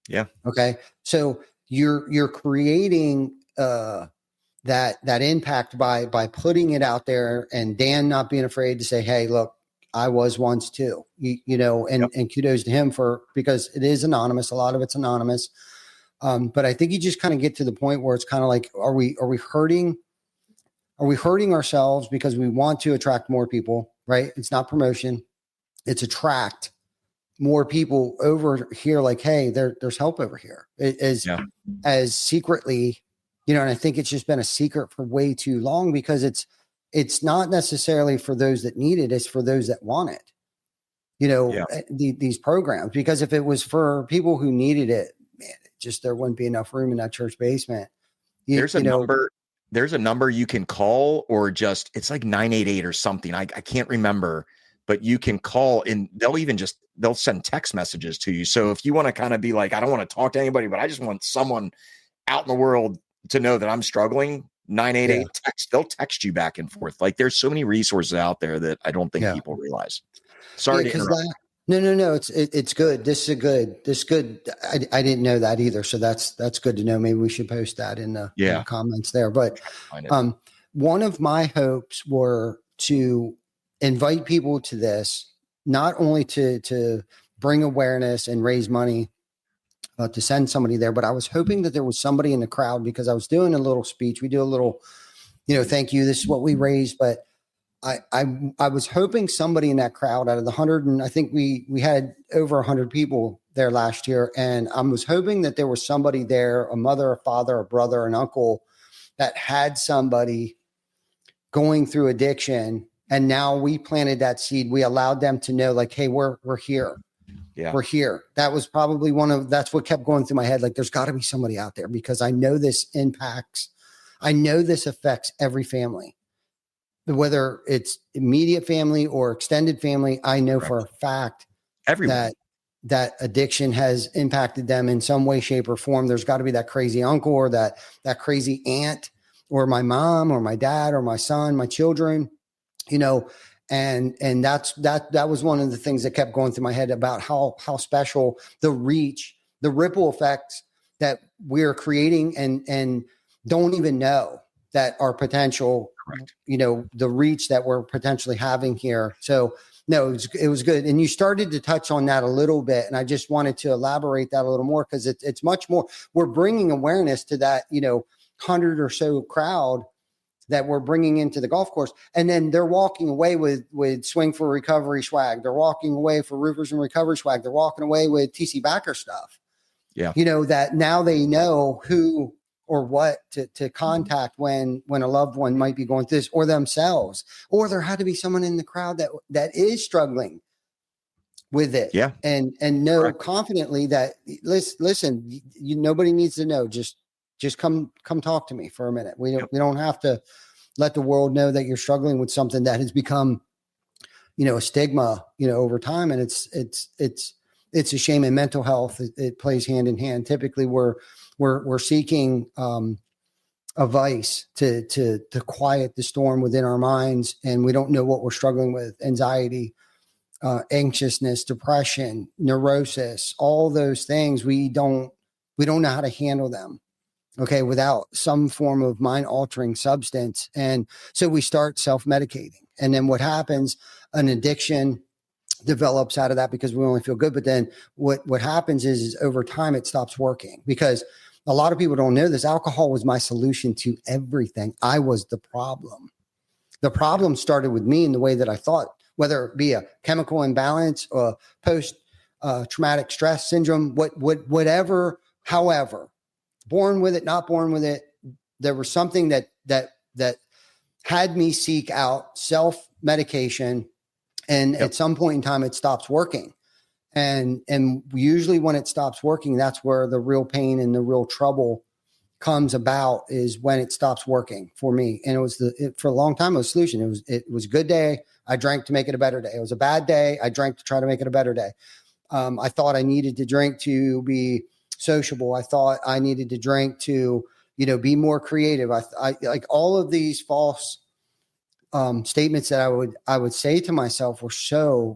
Yeah. Okay. So you're creating that impact by putting it out there, and Dan not being afraid to say, hey, look, I was once too, and kudos to him because it is anonymous. A lot of it's anonymous. But I think you just kind of get to the point where it's kind of like, are we hurting ourselves because we want to attract more people, right? It's not promotion. It's attract more people over here. Like, hey, there's help over here. As secretly, and I think it's just been a secret for way too long, because it's not necessarily for those that need it. It's for those that want it, these programs, because if it was for people who needed it, man, there wouldn't be enough room in that church basement. There's a number you can call, or just, it's like 988 or something. I can't remember, but you can call and they'll send text messages to you. So if you want to kind of be like, I don't want to talk to anybody, but I just want someone out in the world to know that I'm struggling, 988 text, they'll text you back and forth. Like there's so many resources out there that I don't think people realize. Sorry to interrupt. No. It's good. This is good. I didn't know that either. So that's good to know. Maybe we should post that in the comments there. But one of my hopes were to invite people to this, not only to bring awareness and raise money, to send somebody there, but I was hoping that there was somebody in the crowd, because I was doing a little speech. We do a little, thank you. This is what we raised, but I was hoping somebody in that crowd out of the 100, and I think we had over 100 people there last year. And I was hoping that there was somebody there, a mother, a father, a brother, an uncle, that had somebody going through addiction. And now we planted that seed. We allowed them to know, like, hey, we're here. Yeah. were here. That was probably that's what kept going through my head. Like, there's got to be somebody out there, because I know this affects every family, whether it's immediate family or extended family. I know for a fact Everyone. that addiction has impacted them in some way, shape, or form. There's got to be that crazy uncle or that crazy aunt, or my mom or my dad or my son, my children, and that was one of the things that kept going through my head about how special the ripple effects that we're creating and don't even know that our potential, Correct. the reach that we're potentially having here. So no, it was good. And you started to touch on that a little bit. And I just wanted to elaborate that a little more, because it's much more. We're bringing awareness to that, 100 or so crowd that we're bringing into the golf course. And then they're walking away with Swing Fore Recovery swag. They're walking away for Roofers and Recovery swag. They're walking away with TC Backer stuff. Yeah. That now they know who or what to contact when a loved one might be going through this, or themselves, or there had to be someone in the crowd that is struggling with it. Yeah. And know Correct. confidently that, listen, nobody needs to know. Just come talk to me for a minute. We don't have to let the world know that you're struggling with something that has become, a stigma, over time. And it's a shame. In mental health, it plays hand in hand. Typically we're seeking a vice to quiet the storm within our minds, and we don't know what we're struggling with: anxiety, anxiousness, depression, neurosis, all those things. We don't know how to handle them, without some form of mind altering substance. And so we start self-medicating, and then what happens, an addiction develops out of that, because we only feel good. But then what happens is over time it stops working, because a lot of people don't know this. Alcohol was my solution to everything. I was the problem. The problem started with me in the way that I thought, whether it be a chemical imbalance or post traumatic stress syndrome, whatever, however, born with it, not born with it, there was something that had me seek out self-medication. And at some point in time, it stops working. And usually when it stops working, that's where the real pain and the real trouble comes about, is when it stops working for me. And it was for a long time, it was a solution. It was a good day, I drank to make it a better day. It was a bad day, I drank to try to make it a better day. I thought I needed to drink to be sociable. I thought I needed to drink to, be more creative. I like all of these false statements that I would say to myself were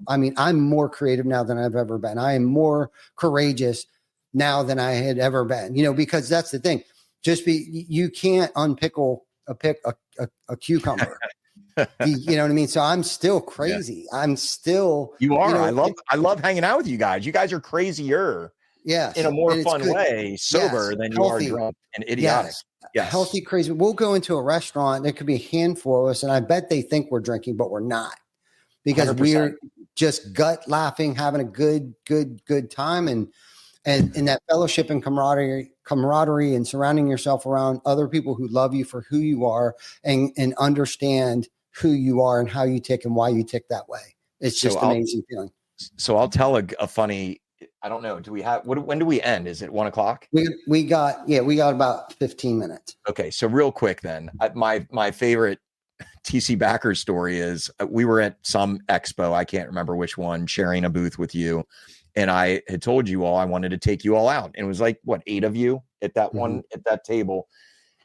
I'm more creative now than I've ever been. I am more courageous now than I had ever been, because that's the thing. You can't unpickle a cucumber. You know what I mean? So I'm still crazy. Yeah. I'm still, you are, I love hanging out with you guys. You guys are crazier. Yes. In a more fun way, sober than you are drunk and idiotic. Yes. Healthy, crazy. We'll go into a restaurant. There could be a handful of us, and I bet they think we're drinking, but we're not, because 100%. We're just gut laughing, having a good time, and that fellowship and camaraderie, and surrounding yourself around other people who love you for who you are and understand who you are and how you tick and why you tick that way. It's just amazing feeling. So I'll tell a funny. I don't know. Do we have when do we end? Is it 1 o'clock? We got about 15 minutes. Okay. So real quick then, my favorite TC Backer story is we were at some expo. I can't remember which one, sharing a booth with you. And I had told you all I wanted to take you all out. And it was like, 8 of you at that one, at that table.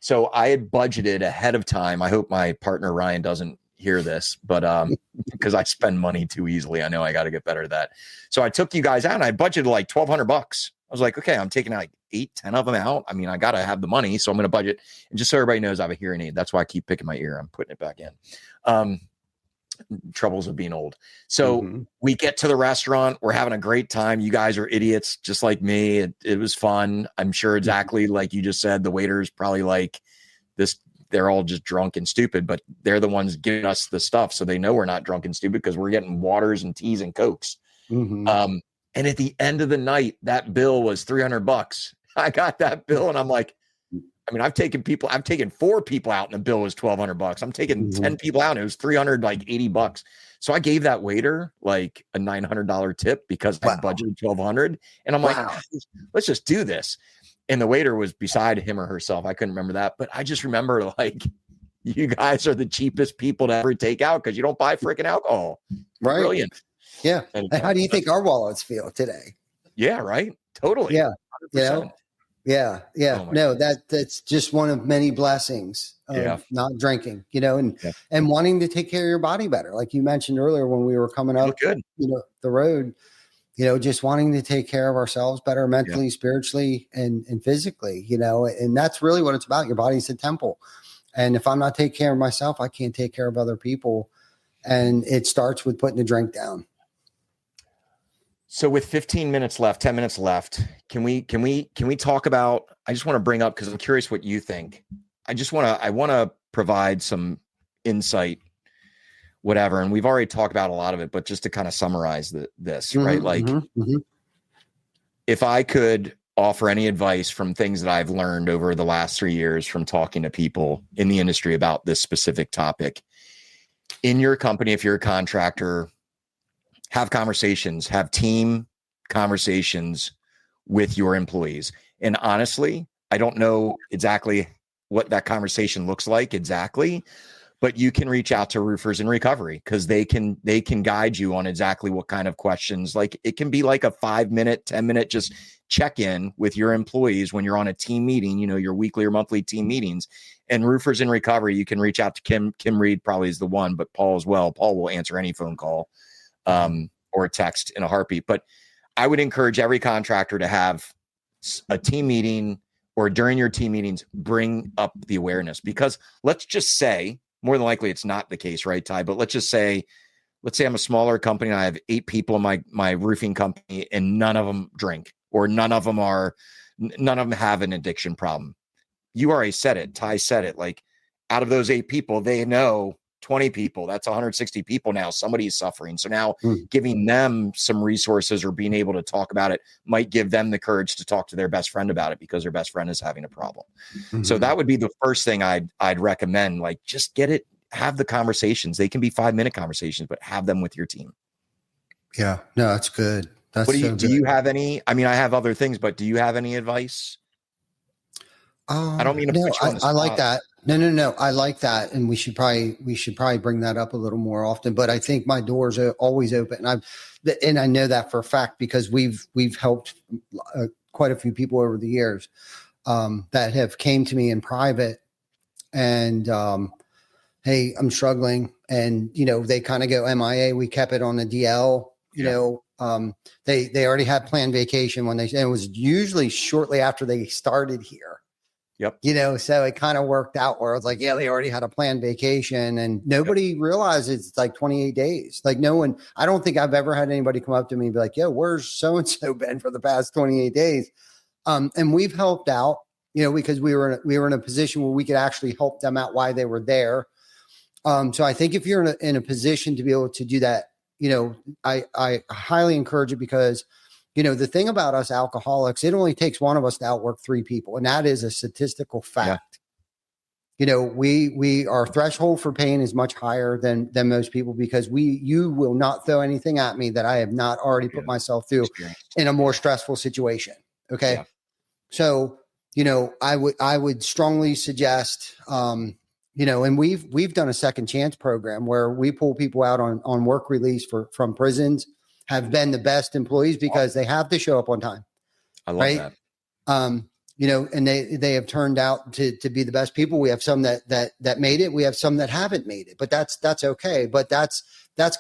So I had budgeted ahead of time. I hope my partner Ryan doesn't hear this, but because I spend money too easily, I know I got to get better at that. So I took you guys out and I budgeted like $1,200. I was like, okay, I'm taking like 8-10 of them out. I mean, I got to have the money, so I'm going to budget. And just so everybody knows, I have a hearing aid. That's why I keep picking my ear. I'm putting it back in. Troubles of being old. So we get to the restaurant. We're having a great time. You guys are idiots, just like me. It was fun. I'm sure exactly like you just said. The waiter's probably like this. They're all just drunk and stupid, but they're the ones giving us the stuff. So they know we're not drunk and stupid because we're getting waters and teas and Cokes. And at the end of the night, that bill was $300. I got that bill and I'm like, I mean, I've taken 4 people out and the bill was $1,200. I'm taking 10 people out and it was $380. So I gave that waiter like a $900 tip because I budgeted $1,200. And I'm like, let's just do this. And the waiter was beside him or herself. I couldn't remember that, but I just remember like, you guys are the cheapest people to ever take out because you don't buy freaking alcohol. Right. Brilliant. Yeah. And how do you think our wallets feel today? Yeah. Right. Totally. Yeah. 100%. You know? Yeah. Yeah. Oh no, that's just one of many blessings of not drinking, you know, and wanting to take care of your body better. Like you mentioned earlier, when we were coming up, good. You know, the road, you know, just wanting to take care of ourselves better mentally, spiritually, and physically, you know, and that's really what it's about. Your body's a temple. And if I'm not taking care of myself, I can't take care of other people. And it starts with putting the drink down. So with 15 minutes left, 10 minutes left, can we talk about, I just want to bring up, because I'm curious what you think. I want to provide some insight, whatever. And we've already talked about a lot of it, but just to kind of summarize this, right? Like if I could offer any advice from things that I've learned over the last 3 years from talking to people in the industry about this specific topic in your company, if you're a contractor, have conversations, have team conversations with your employees. And honestly, I don't know exactly what that conversation looks like exactly, but you can reach out to Roofers in Recovery because they can guide you on exactly what kind of questions. Like it can be like a 5-minute, 10-minute just check in with your employees when you're on a team meeting, you know, your weekly or monthly team meetings. And Roofers in Recovery, you can reach out to Kim Reed probably is the one, but Paul as well. Paul will answer any phone call or text in a heartbeat. But I would encourage every contractor to have a team meeting, or during your team meetings, bring up the awareness, because let's just say, more than likely it's not the case, right, Ty? But let's say I'm a smaller company and I have 8 people in my roofing company and none of them drink, or none of them have an addiction problem. You already said it. Ty said it. Like out of those 8 people, they know 20 people, that's 160 people now. Somebody's suffering. So now giving them some resources or being able to talk about it might give them the courage to talk to their best friend about it because their best friend is having a problem. So that would be the first thing I'd recommend. Like just get it, have the conversations. They can be 5-minute conversations, but have them with your team. Yeah, no, that's good. That's do you have any, I mean, I have other things, but do you have any advice? I don't mean to put you on the spot. I like that. No. I like that. And we should probably bring that up a little more often, but I think my doors are always open. And I know that for a fact because we've helped quite a few people over the years that have came to me in private and, hey, I'm struggling. And, you know, they kind of go MIA. We kept it on the DL, you know, they already had planned vacation and it was usually shortly after they started here. Yep. You know, so it kind of worked out where it's like, yeah, they already had a planned vacation and nobody realizes it's like 28 days. Like no one, I don't think I've ever had anybody come up to me and be like, yo, where's so-and-so been for the past 28 days? And we've helped out, you know, because we were in a position where we could actually help them out while they were there. So I think if you're in a position to be able to do that, you know, I highly encourage it because you know, the thing about us alcoholics, it only takes one of us to outwork 3 people. And that is a statistical fact. You know, our threshold for pain is much higher than most people because you will not throw anything at me that I have not already put myself through in a more stressful situation. Okay. Yeah. So, you know, I would strongly suggest, you know, and we've done a second chance program where we pull people out on work release from prisons, have been the best employees because they have to show up on time. I love that. You know, and they have turned out to be the best people. We have some that made it. We have some that haven't made it, but that's okay. But that's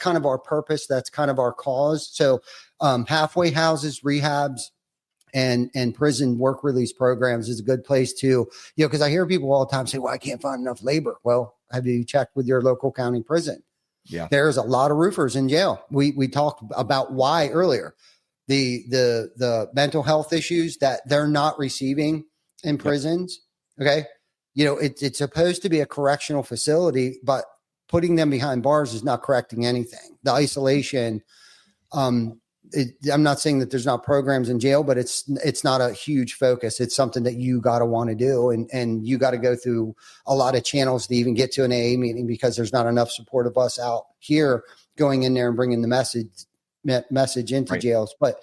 kind of our purpose. That's kind of our cause. So halfway houses, rehabs, and prison work release programs is a good place to, you know, because I hear people all the time say, well, I can't find enough labor. Well, have you checked with your local county prison? Yeah, there's a lot of roofers in jail. We talked about why earlier, the mental health issues that they're not receiving in prisons. Okay, you know it's supposed to be a correctional facility, but putting them behind bars is not correcting anything. The isolation, I'm not saying that there's not programs in jail, but it's not a huge focus. It's something that you got to want to do. And you got to go through a lot of channels to even get to an AA meeting, because there's not enough support of us out here going in there and bringing the message into Right. jails. But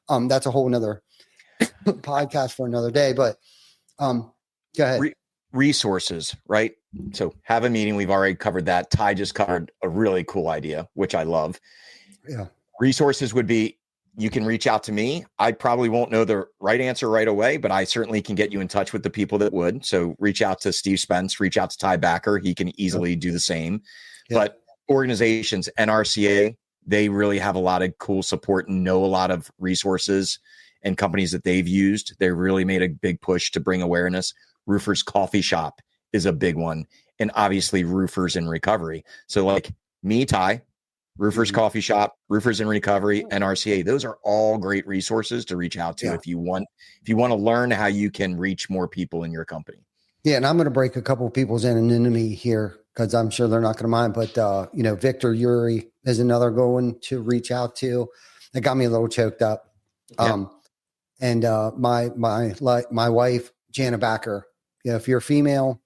that's a whole nother podcast for another day. But go ahead. Resources, right? So have a meeting. We've already covered that. Ty just covered a really cool idea, which I love. Yeah. Resources would be, you can reach out to me. I probably won't know the right answer right away, but I certainly can get you in touch with the people that would. So reach out to Steve Spence, reach out to Ty Backer. He can easily do the same. Yeah. But organizations, NRCA, they really have a lot of cool support and know a lot of resources and companies that they've used. They really made a big push to bring awareness. Roofers Coffee Shop is a big one. And obviously Roofers in Recovery. So like me, Ty, Roofers Coffee Shop, Roofers in Recovery, NRCA. Those are all great resources to reach out to if you want to learn how you can reach more people in your company. Yeah, and I'm going to break a couple of people's anonymity here, because I'm sure they're not going to mind. But Victor Uri is another good one to reach out to. That got me a little choked up. Yeah. And my wife, Jana Backer. If you're female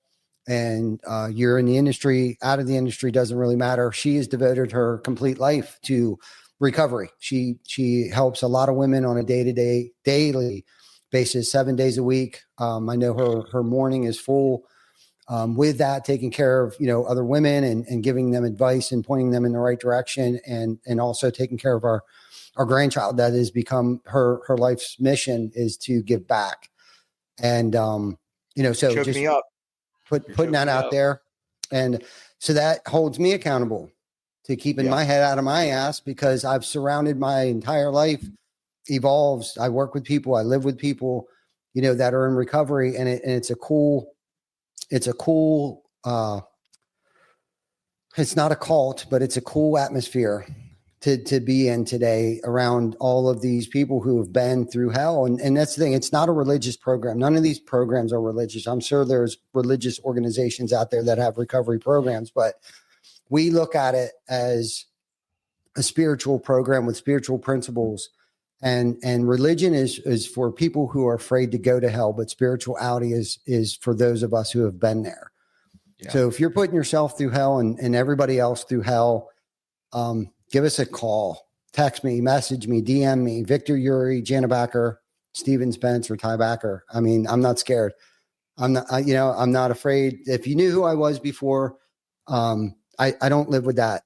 and you're in the industry, out of the industry, doesn't really matter. She has devoted her complete life to recovery. She helps a lot of women on a daily basis, 7 days a week. I know her morning is full with that, taking care of other women and giving them advice and pointing them in the right direction, and also taking care of our grandchild. That has become her life's mission, is to give back. And so Choke just me up. putting that out there. And so that holds me accountable to keeping my head out of my ass, because I've surrounded my entire life evolves. I work with people, I live with people, that are in recovery, and it's a cool, it's not a cult, but it's a cool atmosphere to be in today, around all of these people who have been through hell. And that's the thing. It's not a religious program. None of these programs are religious. I'm sure there's religious organizations out there that have recovery programs, but we look at it as a spiritual program with spiritual principles. And religion is for people who are afraid to go to hell, but spirituality is for those of us who have been there. Yeah. So if you're putting yourself through hell and everybody else through hell, give us a call, text me, message me, DM me, Victor Uri, Jana Backer, Steven Spence, or Ty Backer. I mean, I'm not scared. I'm not afraid. If you knew who I was before, I don't live with that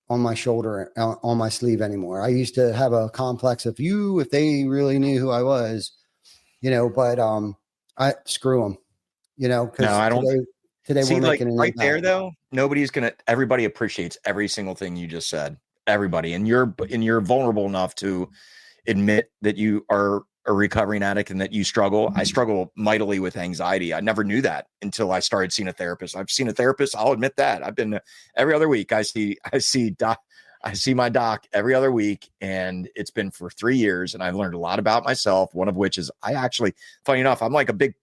on my shoulder, on my sleeve anymore. I used to have a complex of if they really knew who I was, but I screw them, because no, I don't. Today see, we're like making right there though, everybody appreciates every single thing you just said. Everybody, and you're vulnerable enough to admit that you are a recovering addict and that you struggle. I struggle mightily with anxiety. I never knew that until I started seeing a therapist. I've seen a therapist. I'll admit that. I've been every other week. I see my doc every other week, and it's been for 3 years. And I've learned a lot about myself. One of which is funny enough, I'm like a big,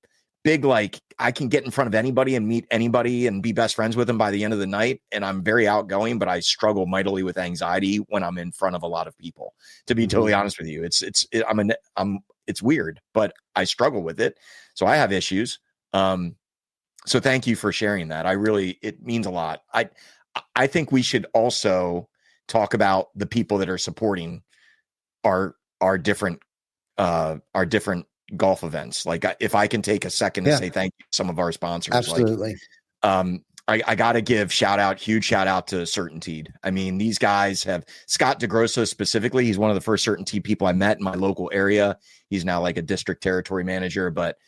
like I can get in front of anybody and meet anybody and be best friends with them by the end of the night. And I'm very outgoing, but I struggle mightily with anxiety when I'm in front of a lot of people, to be totally honest with you. It's weird, but I struggle with it. So I have issues. So thank you for sharing that. It means a lot. I think we should also talk about the people that are supporting our different golf events. Like if I can take a second to say thank you to some of our sponsors. Absolutely. I got to give huge shout out to CertainTeed. I mean, these guys have Scott DeGrosso specifically. He's one of the first CertainTeed people I met in my local area. He's now like a district territory manager, but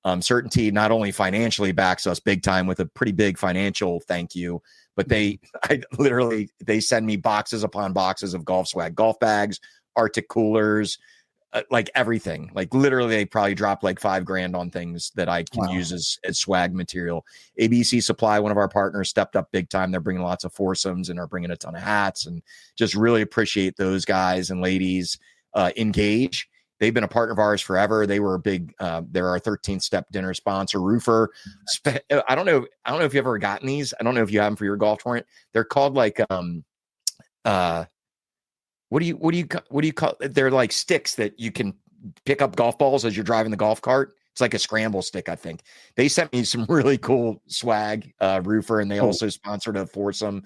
CertainTeed not only financially backs us big time with a pretty big financial thank you, but they send me boxes upon boxes of golf swag, golf bags, Arctic coolers, like everything. Like literally they probably dropped like $5,000 on things that I can use as swag material. ABC Supply, one of our partners, stepped up big time. They're bringing lots of foursomes and are bringing a ton of hats, and just really appreciate those guys and ladies. Engage, they've been a partner of ours forever. They were a big they're our 13th step dinner sponsor. Roofer, I don't know if you've ever gotten these. I don't know if you have them for your golf tournament. They're called like what do you call? They're like sticks that you can pick up golf balls as you're driving the golf cart. It's like a scramble stick, I think. They sent me some really cool swag, roofer, and they also sponsored a foursome,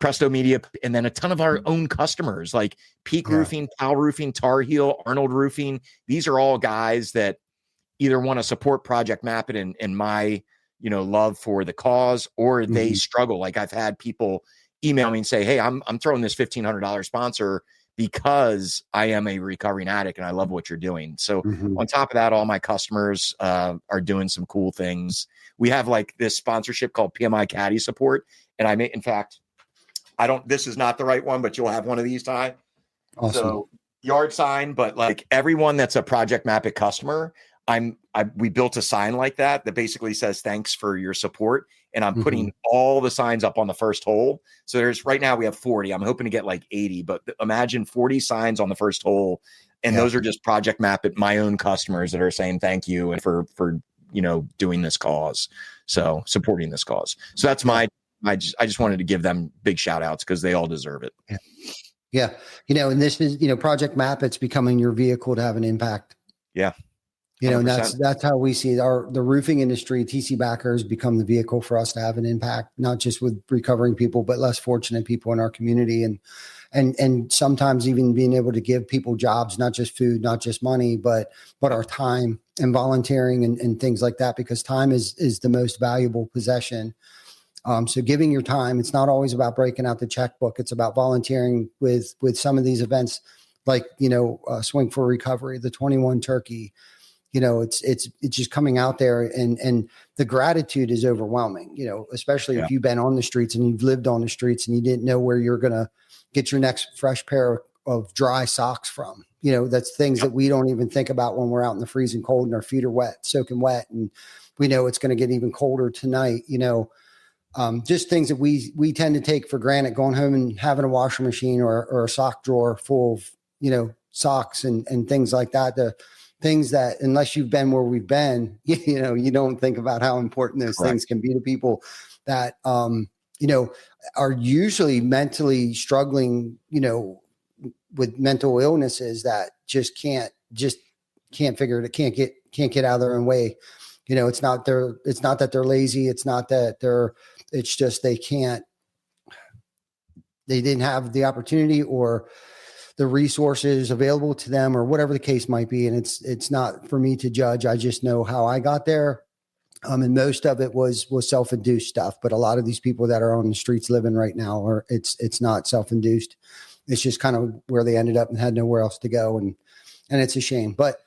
Presto Media, and then a ton of our own customers like Peak Roofing, Pal Roofing, Tar Heel, Arnold Roofing. These are all guys that either want to support Project Map It and my, love for the cause, or they struggle. Like I've had people email me and say, hey, I'm throwing this $1,500 sponsor because I am a recovering addict and I love what you're doing. So on top of that, all my customers are doing some cool things. We have like this sponsorship called PMI Caddy Support. And in fact, this is not the right one, but you'll have one of these, Ty. Awesome. So yard sign, but like everyone that's a Project Map It customer, we built a sign like that basically says, thanks for your support. And I'm putting all the signs up on the first hole. So right now we have 40. I'm hoping to get like 80, but imagine 40 signs on the first hole. And those are just Project Map It, my own customers that are saying thank you and for doing this cause. So supporting this cause. So that's I just wanted to give them big shout outs because they all deserve it. Yeah. And this is, Project Map, it's becoming your vehicle to have an impact. Yeah. And that's how we see it. The roofing industry, TC backers become the vehicle for us to have an impact, not just with recovering people, but less fortunate people in our community. And sometimes even being able to give people jobs, not just food, not just money, but our time and volunteering and things like that, because time is the most valuable possession. So giving your time, it's not always about breaking out the checkbook. It's about volunteering with some of these events like, Swing Fore Recovery, the 21 Turkey. It's just coming out there and the gratitude is overwhelming, especially if you've been on the streets and you've lived on the streets and you didn't know where you're going to get your next fresh pair of dry socks from. That's things that we don't even think about when we're out in the freezing cold and our feet are wet, soaking wet. And we know it's going to get even colder tonight, just things that we tend to take for granted, going home and having a washer machine or a sock drawer full of, socks and things like that. The things that, unless you've been where we've been, you don't think about how important those things can be to people that, are usually mentally struggling, with mental illnesses that just can't figure it. Can't get out of their own way. It's not that they're lazy. It's not that it's just, they didn't have the opportunity or the resources available to them or whatever the case might be. And it's not for me to judge. I just know how I got there. And most of it was self-induced stuff, but a lot of these people that are on the streets living right now it's not self-induced. It's just kind of where they ended up and had nowhere else to go. And it's a shame, but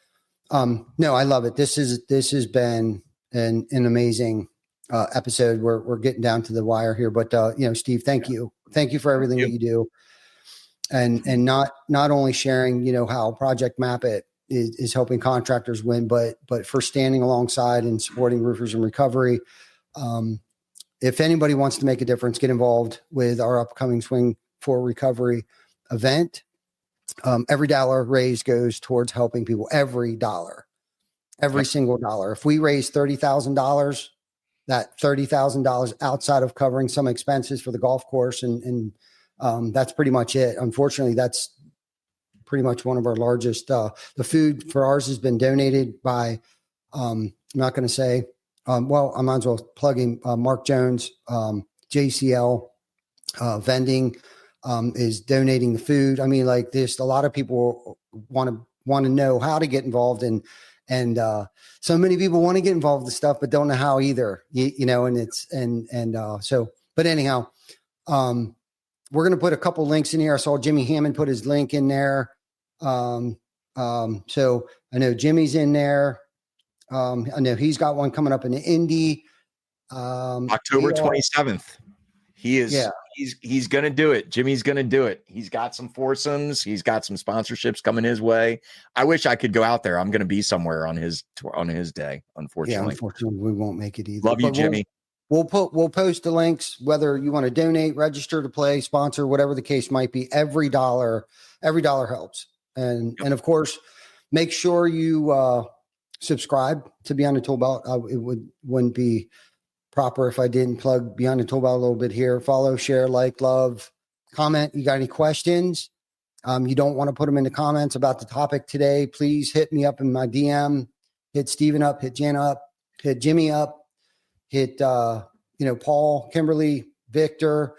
no, I love it. This has been an amazing episode. We're getting down to the wire here, but Steve, thank you for everything that you do. And not only sharing, how Project Map It is helping contractors win, but for standing alongside and supporting roofers in recovery. If anybody wants to make a difference, get involved with our upcoming Swing Fore Recovery event. Every dollar raised goes towards helping people. Every dollar, every single dollar. If we raise $30,000, that $30,000 outside of covering some expenses for the golf course and that's pretty much it. Unfortunately, that's pretty much one of our largest. The food for ours has been donated by, I'm not going to say, I might as well plug in Mark Jones, JCL vending is donating the food. I mean, like this, a lot of people want to know how to get involved and so many people want to get involved with stuff, but don't know how either, but anyhow, we're going to put a couple links in here. I saw Jimmy Hammond put his link in there. So I know Jimmy's in there. I know he's got one coming up in the Indy. October 27th. He is, he's going to do it. Jimmy's going to do it. He's got some foursomes. He's got some sponsorships coming his way. I wish I could go out there. I'm going to be somewhere on his day. Unfortunately. Yeah, unfortunately we won't make it either. Love you, Jimmy. We'll post the links, whether you want to donate, register to play, sponsor, whatever the case might be. Every dollar helps. And of course, make sure you subscribe to Beyond the Tool Belt. It wouldn't be proper if I didn't plug Beyond the Tool Belt a little bit here. Follow, share, like, love, comment. You got any questions? You don't want to put them in the comments about the topic today. Please hit me up in my DM, hit Steven up, hit Jen up, hit Jimmy up, hit, Paul, Kimberly, Victor,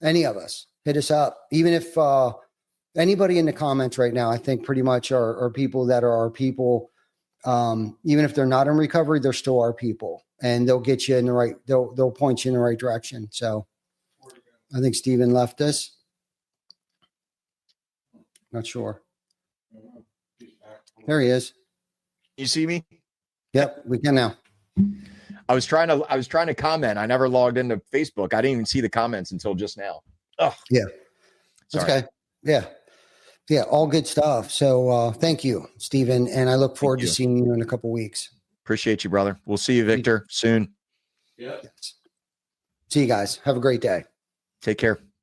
any of us, hit us up. Even if anybody in the comments right now, I think pretty much are people that are our people. Even if they're not in recovery, they're still our people, and they'll get you in the right, they'll point you in the right direction. So I think Steven left us. Not sure. There he is. You see me? Yep, we can now. I was trying to comment. I never logged into Facebook. I didn't even see the comments until just now. Oh, Yeah. sorry. Okay. Yeah. Yeah. All good stuff. So thank you, Steven. And I look forward to seeing you in a couple weeks. Appreciate you, brother. We'll see you, Victor, soon. Yes. See you guys. Have a great day. Take care.